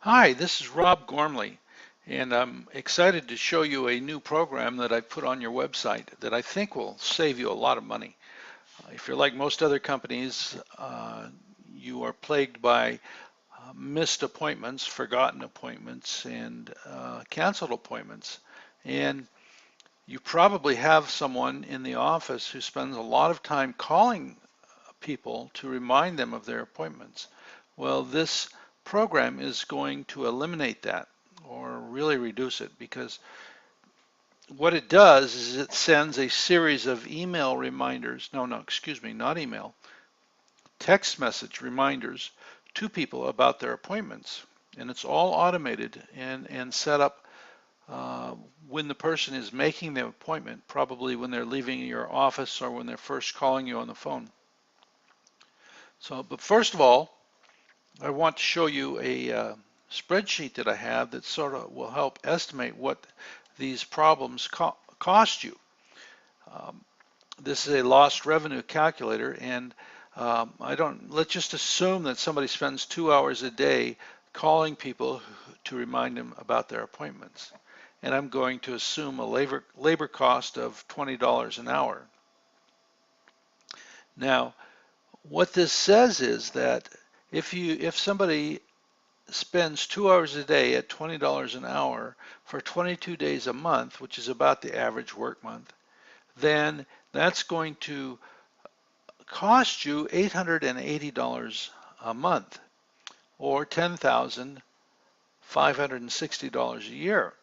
Hi, this is Rob Gormley, and I'm excited to show you a new program that I put on your website that I think will save you a lot of money. If you're like most other companies, you are plagued by missed appointments, forgotten appointments, and canceled appointments. And you probably have someone in the office who spends a lot of time calling people to remind them of their appointments. Well, this program is going to eliminate that or really reduce it because what it does is it sends a series of email reminders, excuse me, not email, text message reminders to people about their appointments. And it's all automated and set up uh, when the person is making the appointment, probably when they're leaving your office or when they're first calling you on the phone. So, but first of all, I want to show you a spreadsheet that I have that sort of will help estimate what these problems cost you. Um, this is a lost revenue calculator, and let's just assume that somebody spends 2 hours a day calling people to remind them about their appointments. And I'm going to assume a labor cost of $20 an hour. Now, what this says is that if somebody spends 2 hours a day at $20 an hour for 22 days a month, which is about the average work month, then that's going to cost you $880 a month or $10,560 a year.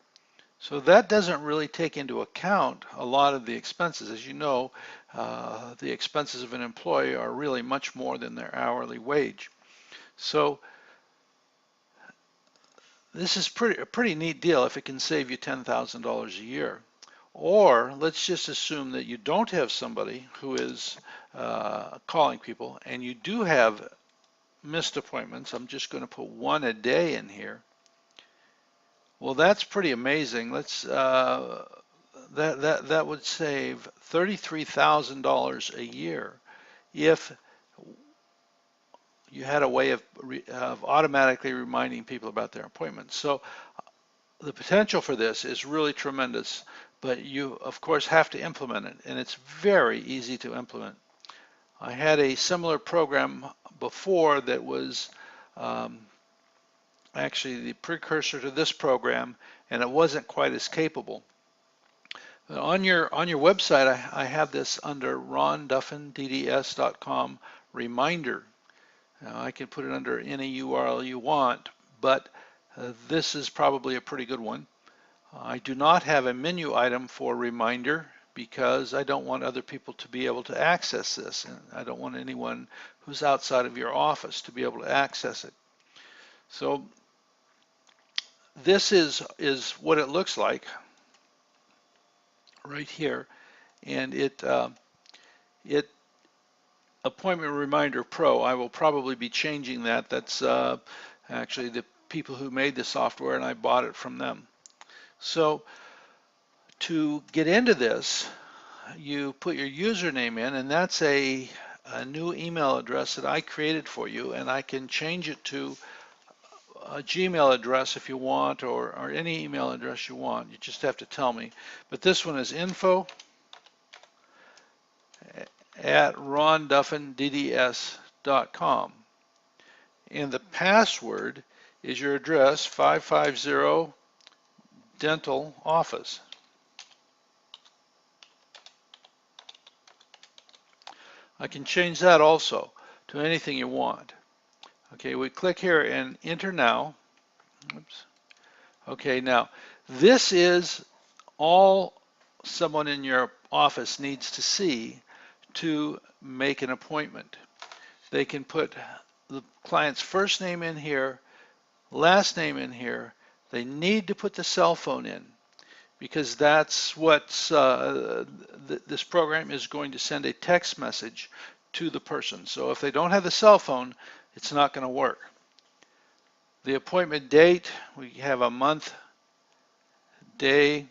So that doesn't really take into account a lot of the expenses. As you know, the expenses of an employee are really much more than their hourly wage. So this is a pretty neat deal if it can save you $10,000 a year. Or let's just assume that you don't have somebody who is calling people and you do have missed appointments. I'm just going to put one a day in here. Well, that's pretty amazing. That would save $33,000 a year if you had a way of automatically reminding people about their appointments. So the potential for this is really tremendous, but you, of course, have to implement it, and it's very easy to implement. I had a similar program before that was um, actually the precursor to this program, and it wasn't quite as capable. On your website, I have this under ronduffinDDS.com reminder. Now, I can put it under any URL you want, but this is probably a pretty good one. I do not have a menu item for reminder because I don't want other people to be able to access this, and I don't want anyone who's outside of your office to be able to access it. So this is what it looks like right here, and it Appointment Reminder Pro. I will probably be changing that. That's actually the people who made the software, and I bought it from them. So to get into this, you put your username in, and that's a new email address that I created for you, and I can change it to a Gmail address if you want, or any email address you want. You just have to tell me. But this one is info@ronduffinDDS.com. And the password is your address, 550 Dental Office. I can change that also to anything you want. Okay, we click here and enter now. Oops. Okay, now this is all someone in your office needs to see to make an appointment. They can put the client's first name in here, last name in here. They need to put the cell phone in because that's what's this program is going to send a text message to the person. So if they don't have the cell phone, it's not going to work. The appointment date, we have a month, day,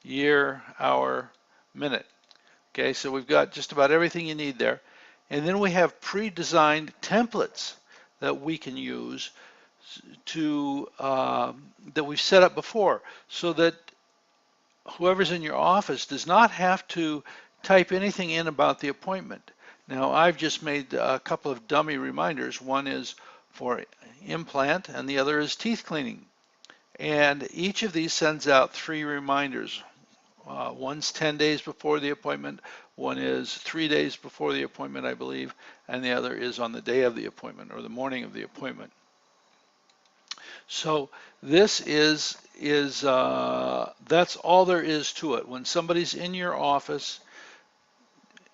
year, hour, minute. Okay, so we've got just about everything you need there. And then we have pre-designed templates that we can use that we've set up before, so that whoever's in your office does not have to type anything in about the appointment. Now, I've just made a couple of dummy reminders. One is for implant and the other is teeth cleaning. And each of these sends out 3 reminders. One's 10 days before the appointment, one is 3 days before the appointment, I believe, and the other is on the day of the appointment or the morning of the appointment. So this is that's all there is to it. When somebody's in your office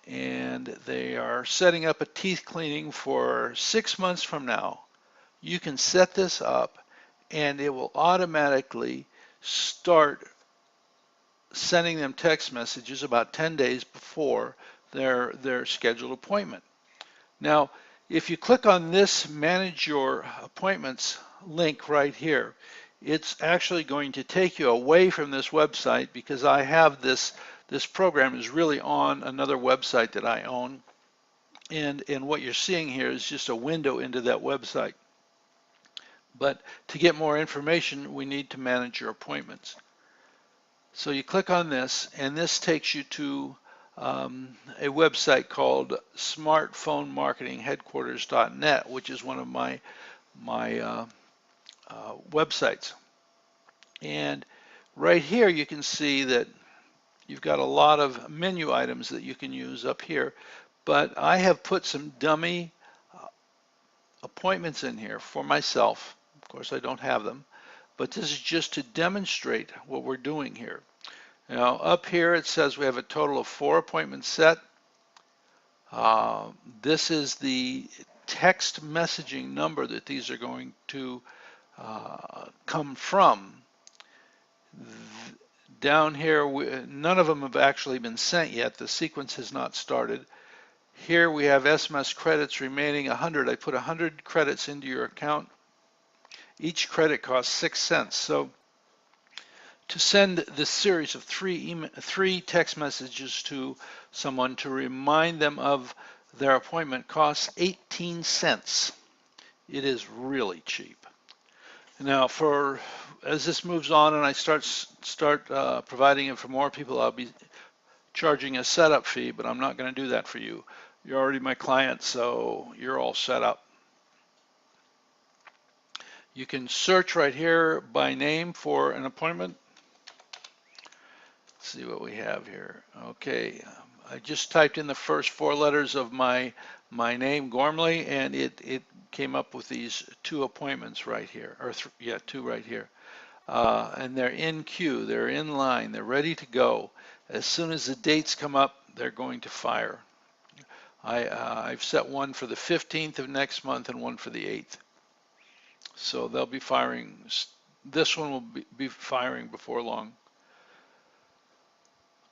and they are setting up a teeth cleaning for 6 months from now, you can set this up and it will automatically start sending them text messages about 10 days before their scheduled appointment. Now, if you click on this Manage Your Appointments link right here, it's actually going to take you away from this website because I have this program is really on another website that I own. And what you're seeing here is just a window into that website. But to get more information, we need to manage your appointments. So you click on this, and this takes you to a website called smartphonemarketingheadquarters.net, which is one of my websites. And right here you can see that you've got a lot of menu items that you can use up here, but I have put some dummy appointments in here for myself. Of course, I don't have them, but this is just to demonstrate what we're doing here. Now, up here it says we have a total of 4 appointments set. This is the text messaging number that these are going to come from. Down here, none of them have actually been sent yet. The sequence has not started. Here we have SMS credits remaining 100. I put 100 credits into your account. Each credit costs 6 cents. So to send this series of 3 text messages to someone to remind them of their appointment costs 18 cents. It is really cheap. Now, as this moves on and I start providing it for more people, I'll be charging a setup fee, but I'm not going to do that for you. You're already my client, so you're all set up. You can search right here by name for an appointment. Let's see what we have here. Okay, I just typed in the first 4 letters of my name, Gormley, and it came up with these 2 appointments right here, or 2 right here. And they're in queue, they're in line, they're ready to go. As soon as the dates come up, they're going to fire. I've set one for the 15th of next month and one for the 8th. So they'll be firing, this one will be firing before long.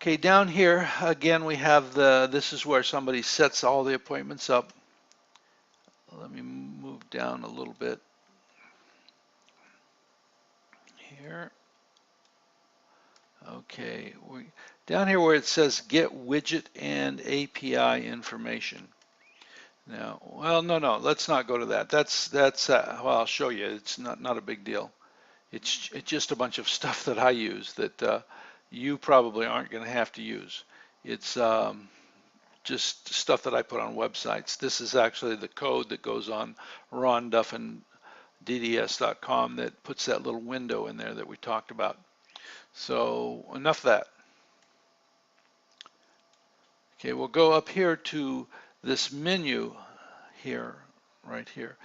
Okay, down here, again, we have this is where somebody sets all the appointments up. Let me move down a little bit here. Okay, down here where it says get widget and API information. Now, well, no, let's not go to that. That's well, I'll show you. It's not a big deal. It's just a bunch of stuff that I use that you probably aren't going to have to use. It's just stuff that I put on websites. This is actually the code that goes on Duffin DDS.com that puts that little window in there that we talked about. So enough of that. Okay, we'll go up here to this menu here, right here.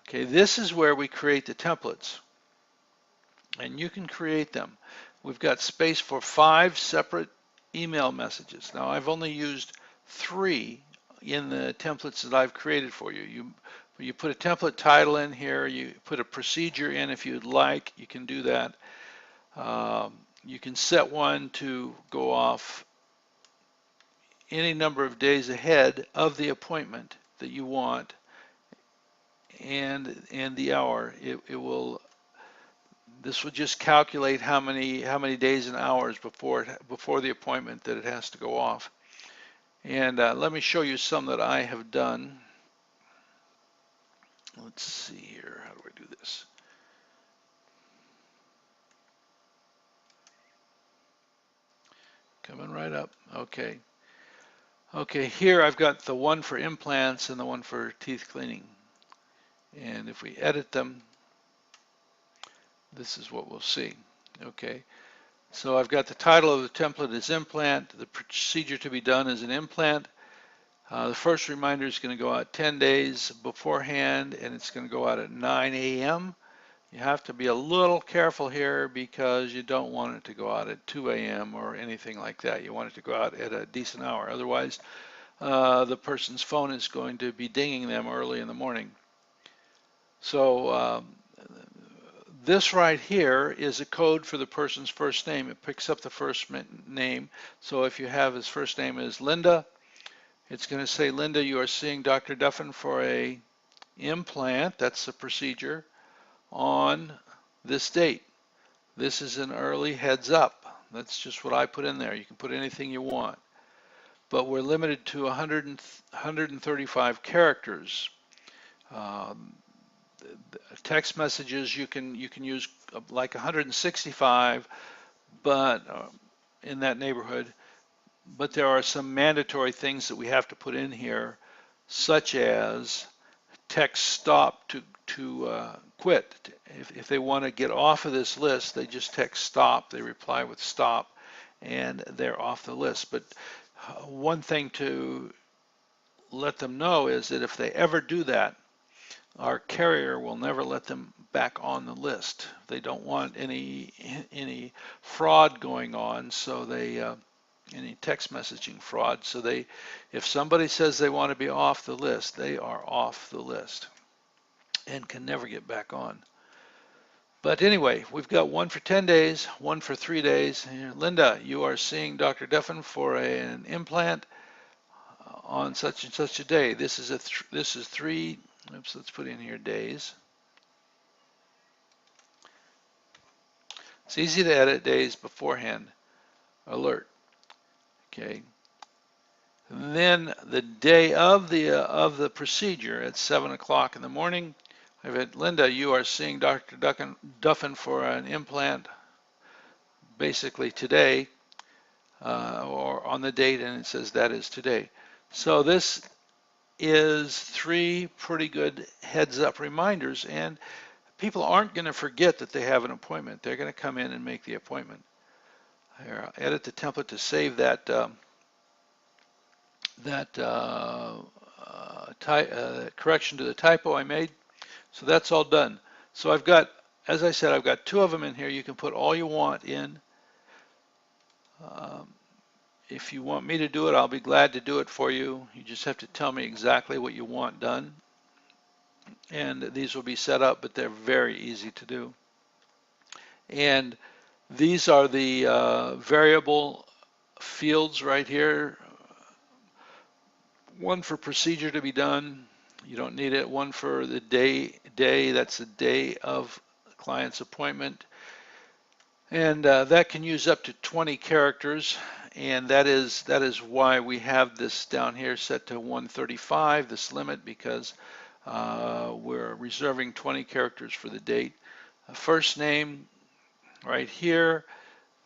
Okay, this is where we create the templates, and you can create them. We've got space for 5 separate email messages. Now, I've only used 3 in the templates that I've created for you. You put a template title in here, you put a procedure in if you'd like, you can do that. You can set one to go off any number of days ahead of the appointment that you want, and the hour. This will just calculate how many days and hours before the appointment that it has to go off. And let me show you some that I have done. Let's see here. How do I do this? Coming right up. Okay. Okay, here I've got the one for implants and the one for teeth cleaning. And if we edit them, this is what we'll see. Okay, so I've got the title of the template is implant. The procedure to be done is an implant. The first reminder is going to go out 10 days beforehand, and it's going to go out at 9 a.m. You have to be a little careful here because you don't want it to go out at 2 a.m. or anything like that. You want it to go out at a decent hour. Otherwise, the person's phone is going to be dinging them early in the morning. So this right here is a code for the person's first name. It picks up the first name. So if you have his first name is Linda, it's going to say, Linda, you are seeing Dr. Duffin for a implant. That's the procedure on this date. This is an early heads up. That's just what I put in there. You can put anything you want. But we're limited to 135 characters. Um, Text messages you can use like 165, but in that neighborhood. But there are some mandatory things that we have to put in here, such as text stop to quit. If they want to get off of this list, they just text stop. They reply with stop, and they're off the list. But one thing to let them know is that if they ever do that, our carrier will never let them back on the list. They don't want any fraud going on, so they any text messaging fraud. So if somebody says they want to be off the list, they are off the list and can never get back on. But anyway, we've got one for 10 days, one for 3 days. Linda, you are seeing Dr. Duffin for an implant on such and such a day. This is 3. Oops, let's put in here days. It's easy to edit days beforehand. Alert. Okay. And then the day of the procedure at 7 o'clock in the morning, I've had Linda, you are seeing Dr. Duffin for an implant basically today or on the date, and it says that is today. So this is 3 pretty good heads up reminders, and people aren't going to forget that they have an appointment. They're going to come in and make the appointment. Here, I'll edit the template to save that correction to the typo I made. So that's all done. So I've got, as I said, I've got 2 of them in here. You can put all you want in. If you want me to do it, I'll be glad to do it for you. You just have to tell me exactly what you want done. And these will be set up, but they're very easy to do. And these are the variable fields right here. One for procedure to be done. You don't need it. One for the day, that's the day of the client's appointment. And that can use up to 20 characters. And that is why we have this down here set to 135, this limit, because we're reserving 20 characters for the date. First name right here,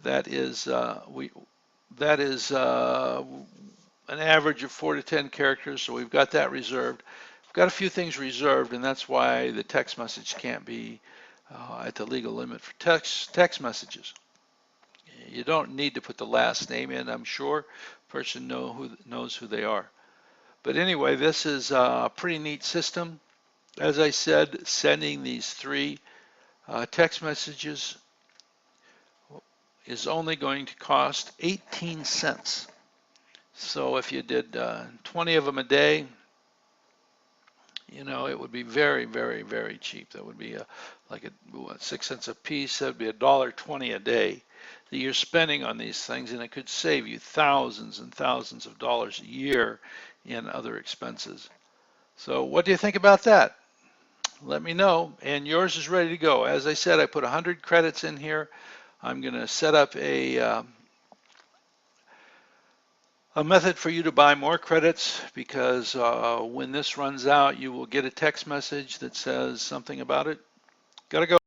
that is an average of 4 to 10 characters, so we've got that reserved. We've got a few things reserved, and that's why the text message can't be at the legal limit for text messages. You don't need to put the last name in, I'm sure. Person knows who they are. But anyway, this is a pretty neat system. As I said, sending these 3 text messages is only going to cost 18 cents. So if you did 20 of them a day, you know, it would be very, very, very cheap. That would be like 6 cents a piece. That would be $1.20 a day that you're spending on these things, and it could save you thousands and thousands of dollars a year in other expenses. So what do you think about that? Let me know. And yours is ready to go. As I said, I put 100 credits in here. I'm going to set up a A method for you to buy more credits, because when this runs out, you will get a text message that says something about it. Gotta go.